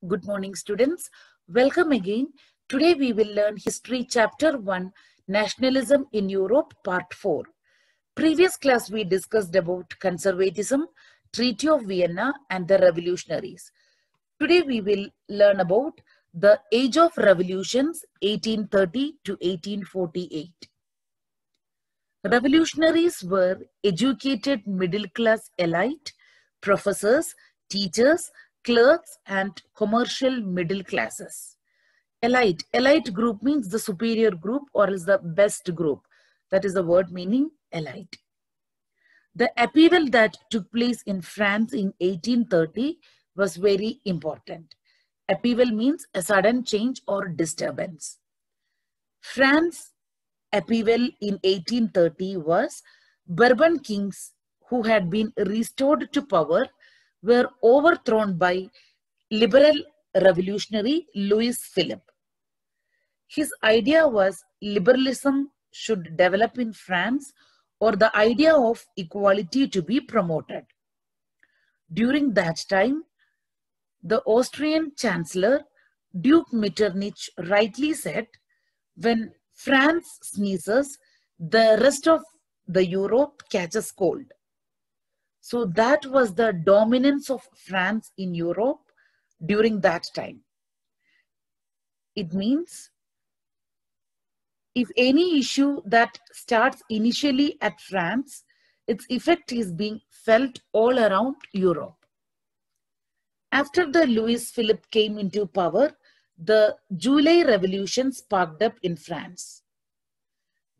Good morning, students. Welcome again. Today we will learn History Chapter 1, Nationalism in Europe, Part 4. Previous class we discussed about conservatism, Treaty of Vienna and the revolutionaries. Today we will learn about the Age of Revolutions, 1830 to 1848. Revolutionaries were educated middle-class elite, professors, teachers, clerks, and commercial middle classes. Elite group means the superior group or is the best group. That is the word meaning elite. The upheaval that took place in France in 1830 was very important. Upheaval means a sudden change or disturbance. France upheaval in 1830 was Bourbon kings who had been restored to power were overthrown by liberal revolutionary Louis Philippe. His idea was liberalism should develop in France or the idea of equality to be promoted. During that time, the Austrian Chancellor Duke Metternich rightly said, when France sneezes, the rest of the Europe catches cold. So that was the dominance of France in Europe during that time. It means if any issue that starts initially at France, its effect is being felt all around Europe. After the Louis Philippe came into power, the July Revolution sparked up in France.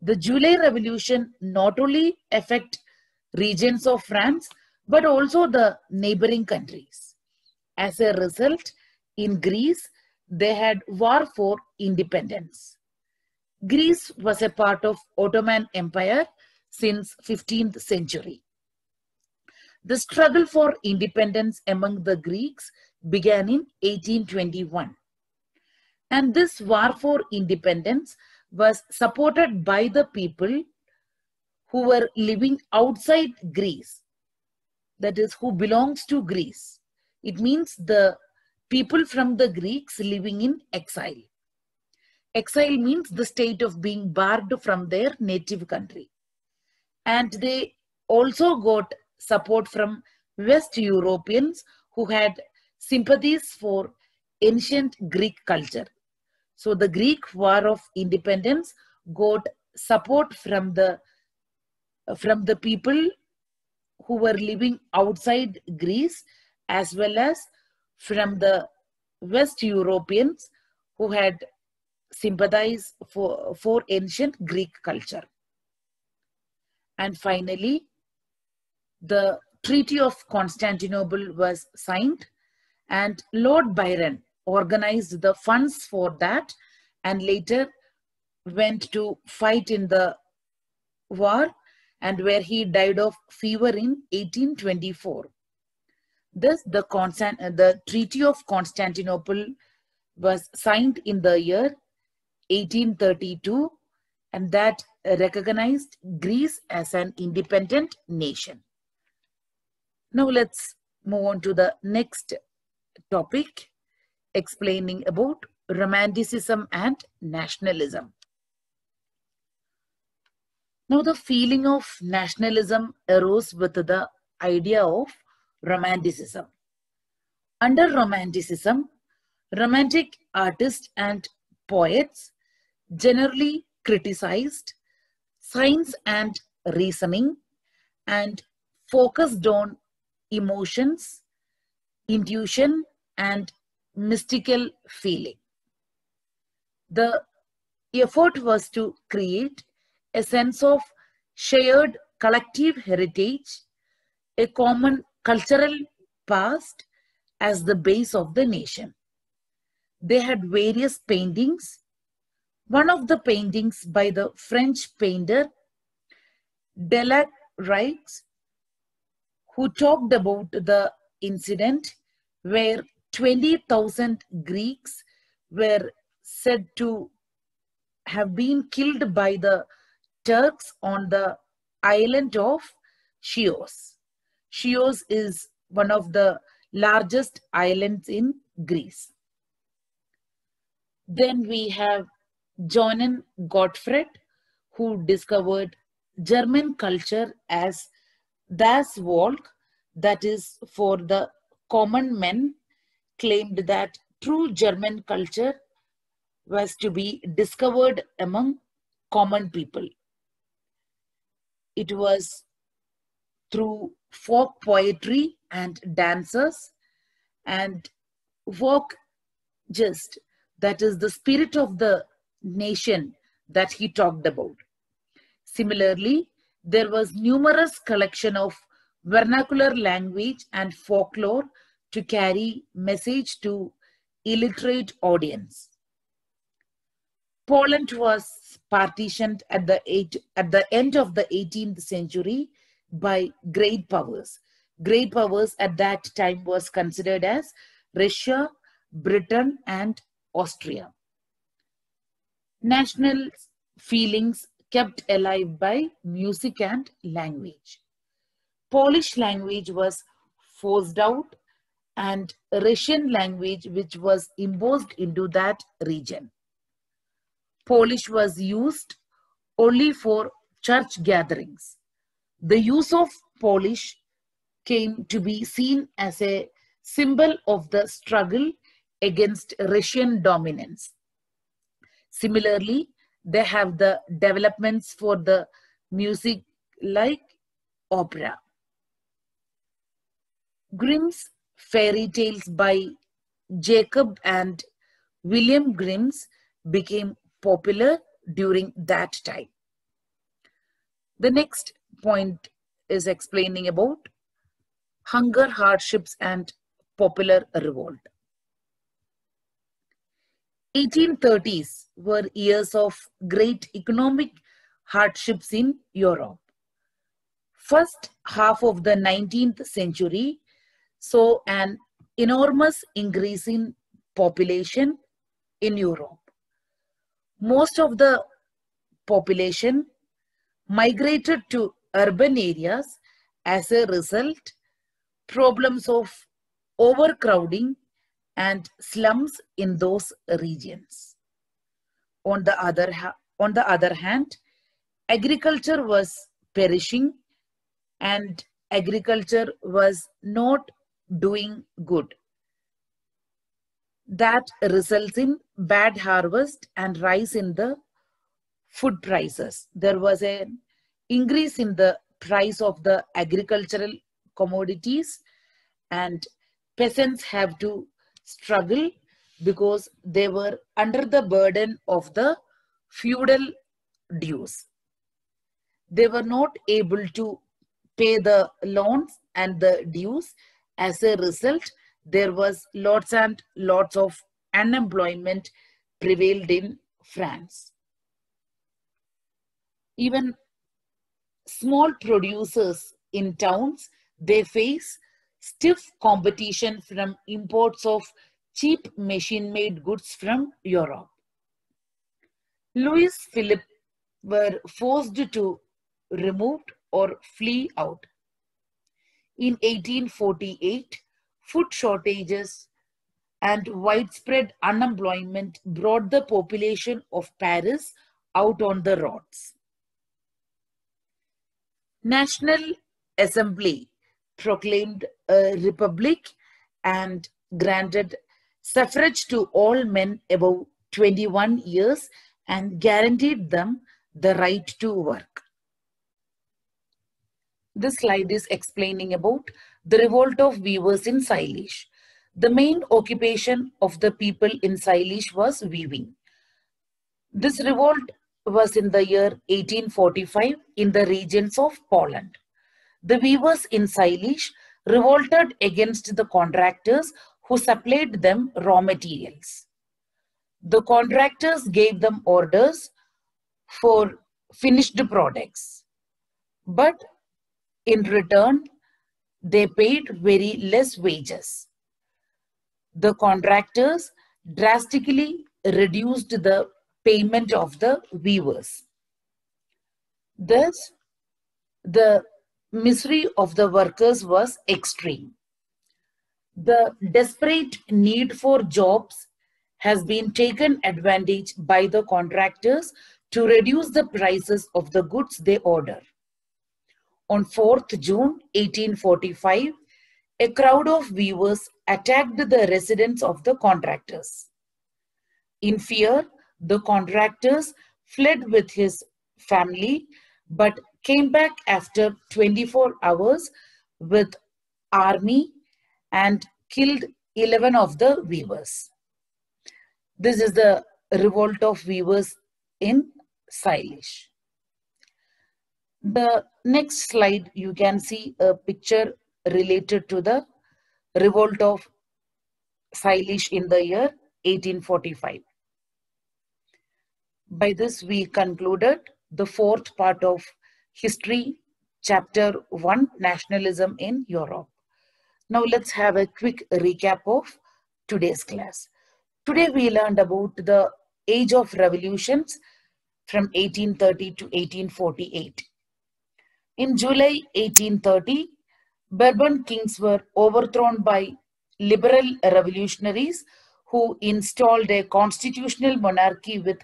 The July Revolution not only affected regions of France, but also the neighboring countries. As a result, in Greece, they had war for independence. Greece was a part of Ottoman Empire since 15th century. The struggle for independence among the Greeks began in 1821. And this war for independence was supported by the people who were living outside Greece. That is, who belongs to Greece. It means the people from the Greeks living in exile. Exile means the state of being barred from their native country. And they also got support from West Europeans who had sympathies for ancient Greek culture. So the Greek War of Independence got support from the people who were living outside Greece, as well as from the West Europeans who had sympathized for ancient Greek culture. And finally, the Treaty of Constantinople was signed, and Lord Byron organized the funds for that and later went to fight in the war, and where he died of fever in 1824. Thus, the Treaty of Constantinople was signed in the year 1832, and that recognized Greece as an independent nation. Now let's move on to the next topic, explaining about Romanticism and nationalism. Now the feeling of nationalism arose with the idea of Romanticism. Under Romanticism, Romantic artists and poets generally criticized science and reasoning and focused on emotions, intuition, and mystical feeling. The effort was to create a sense of shared collective heritage, a common cultural past as the base of the nation. They had various paintings. One of the paintings by the French painter Delacroix, who talked about the incident where 20,000 Greeks were said to have been killed by the Turks on the island of Chios. Chios is one of the largest islands in Greece. Then we have Johann Gottfried, who discovered German culture as das Volk, that is for the common men, claimed that true German culture was to be discovered among common people. It was through folk poetry and dances and folk gist, that is the spirit of the nation that he talked about. Similarly, there was numerous collection of vernacular language and folklore to carry message to illiterate audience. Poland was partitioned at the end of the 18th century by great powers. Great powers at that time was considered as Russia, Britain, and Austria. National feelings kept alive by music and language. Polish language was forced out, and Russian language, which was imposed into that region. Polish was used only for church gatherings. The use of Polish came to be seen as a symbol of the struggle against Russian dominance. Similarly, they have the developments for the music like opera. Grimm's fairy tales by Jacob and William Grimm's became popular during that time. The next point is explaining about hunger, hardships, and popular revolt. 1830s were years of great economic hardships in Europe. First half of the 19th century saw an enormous increase in population in Europe. Most of the population migrated to urban areas. As a result, problems of overcrowding and slums in those regions. On the other hand, agriculture was perishing and agriculture was not doing good. That results in bad harvest and rise in the food prices. There was an increase in the price of the agricultural commodities, and peasants have to struggle because they were under the burden of the feudal dues. They were not able to pay the loans and the dues. As a result, there was lots and lots of unemployment prevailed in France. Even small producers in towns, they face stiff competition from imports of cheap machine-made goods from Europe. Louis Philippe were forced to remove or flee out. In 1848, food shortages and widespread unemployment brought the population of Paris out on the roads. National Assembly proclaimed a republic and granted suffrage to all men above 21 years and guaranteed them the right to work. This slide is explaining about the revolt of weavers in Salish. The main occupation of the people in Salish was weaving. This revolt was in the year 1845 in the regions of Poland. The weavers in Salish revolted against the contractors who supplied them raw materials. The contractors gave them orders for finished products, but in return, they paid very less wages. The contractors drastically reduced the payment of the weavers. Thus, the misery of the workers was extreme. The desperate need for jobs has been taken advantage by the contractors to reduce the prices of the goods they order. On 4th June 1845, a crowd of weavers attacked the residence of the contractors. In fear, the contractors fled with his family, but came back after 24 hours with army and killed 11 of the weavers. This is the revolt of weavers in Salish. The next slide, you can see a picture related to the revolt of Salish in the year 1845. By this, we concluded the fourth part of History, Chapter 1, Nationalism in Europe. Now let's have a quick recap of today's class. Today we learned about the age of revolutions from 1830 to 1848. In July 1830, Bourbon kings were overthrown by liberal revolutionaries who installed a constitutional monarchy with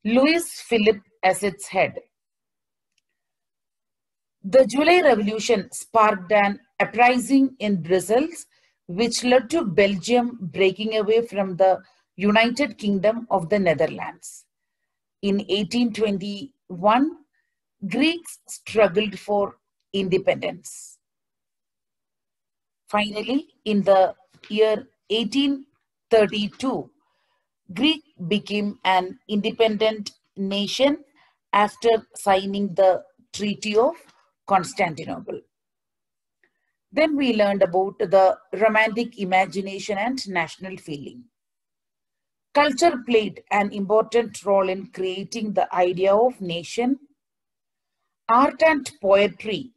Louis Philippe as its head. The July Revolution sparked an uprising in Brussels, which led to Belgium breaking away from the United Kingdom of the Netherlands. In 1821, Greeks struggled for independence. Finally, in the year 1832, Greece became an independent nation after signing the Treaty of Constantinople. Then we learned about the romantic imagination and national feeling. Culture played an important role in creating the idea of nation. Art and poetry,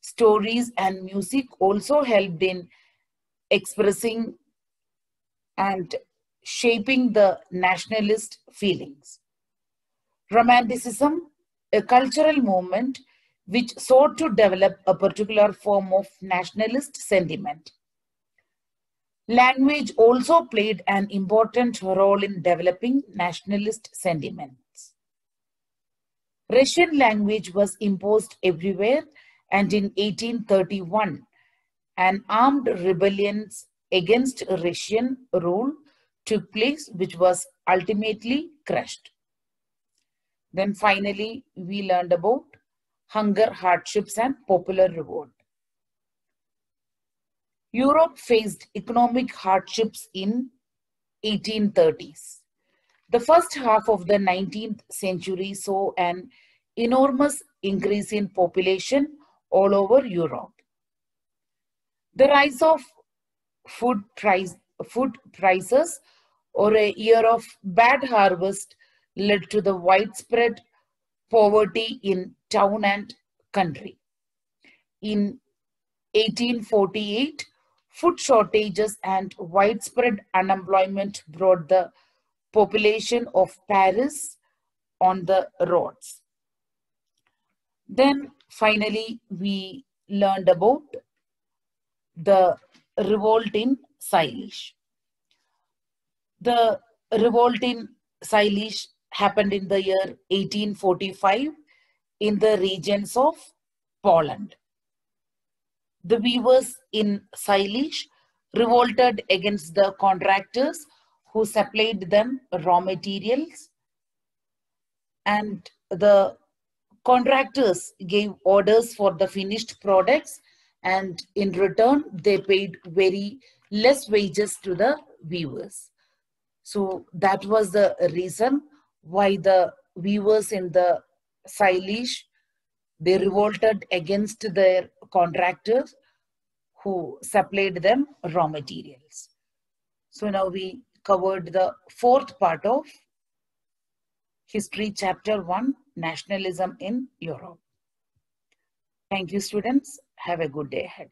stories and music also helped in expressing and shaping the nationalist feelings. Romanticism, a cultural movement which sought to develop a particular form of nationalist sentiment. Language also played an important role in developing nationalist sentiments. Russian language was imposed everywhere, and in 1831, an armed rebellion against Russian rule took place, which was ultimately crushed. Then finally, we learned about hunger, hardships, and popular revolt. Europe faced economic hardships in 1830s. The first half of the 19th century saw an enormous increase in population all over Europe. The rise of food prices or a year of bad harvest led to the widespread poverty in town and country. In 1848, food shortages and widespread unemployment brought the population of Paris on the roads. Then finally, we learned about the revolt in Salish. The revolt in Salish happened in the year 1845 in the regions of Poland. The weavers in Salish revolted against the contractors who supplied them raw materials, and the contractors gave orders for the finished products, and in return they paid very less wages to the weavers. So that was the reason why the weavers in the Salish, they revolted against their contractors who supplied them raw materials. So now we covered the fourth part of History Chapter 1, Nationalism in Europe. Thank you, students. Have a good day ahead.